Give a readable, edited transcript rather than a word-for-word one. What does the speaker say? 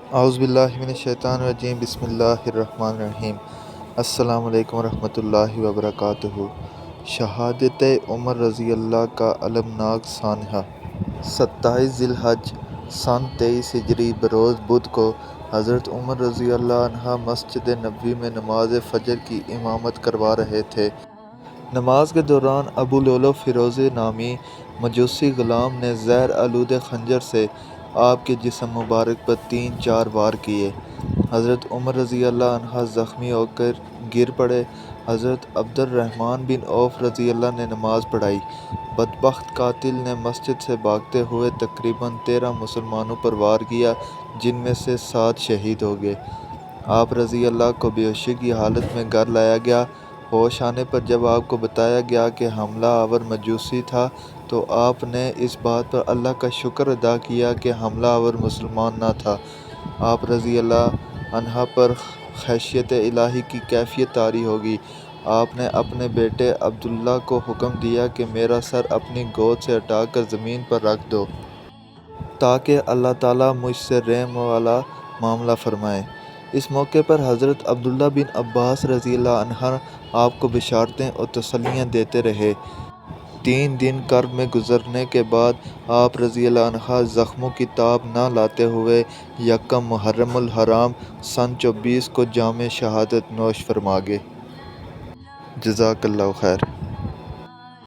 اعوذ باللہ من الشیطان الرجیم، بسم اللہ الرحمن الرحیم۔ السلام علیکم ورحمۃ اللہ وبرکاتہ۔ شہادت عمر رضی اللہ کا المناک سانحہ۔ 27 ذی الحج سن 23 ہجری بروز بدھ کو حضرت عمر رضی اللہ عنہ مسجد نبوی میں نماز فجر کی امامت کروا رہے تھے۔ نماز کے دوران ابو لؤلؤ فیروزی نامی مجوسی غلام نے زہر آلود خنجر سے آپ کے جسم مبارک پر 3-4 وار کیے۔ حضرت عمر رضی اللہ عنہ زخمی ہو کر گر پڑے۔ حضرت عبد الرحمن بن عوف رضی اللہ نے نماز پڑھائی۔ بدبخت قاتل نے مسجد سے بھاگتے ہوئے تقریباً 13 مسلمانوں پر وار کیا، جن میں سے 7 شہید ہو گئے۔ آپ رضی اللہ کو بے ہوشی کی حالت میں گھر لایا گیا۔ ہوش آنے پر جب آپ کو بتایا گیا کہ حملہ آور مجوسی تھا تو آپ نے اس بات پر اللہ کا شکر ادا کیا کہ حملہ آور مسلمان نہ تھا۔ آپ رضی اللہ عنہ پر خشیت الہی کی کیفیت طاری ہوگی۔ آپ نے اپنے بیٹے عبداللہ کو حکم دیا کہ میرا سر اپنی گود سے ہٹا کر زمین پر رکھ دو تاکہ اللہ تعالیٰ مجھ سے رحم والا معاملہ فرمائے۔ اس موقع پر حضرت عبداللہ بن عباس رضی اللہ عنہ آپ کو بشارتیں اور تسلیاں دیتے رہے۔ 3 دن کرب میں گزرنے کے بعد آپ رضی اللہ عنہ زخموں کی تاب نہ لاتے ہوئے یکم محرم الحرام سن 24 کو جام شہادت نوش فرما گئے۔ جزاک اللہ خیر۔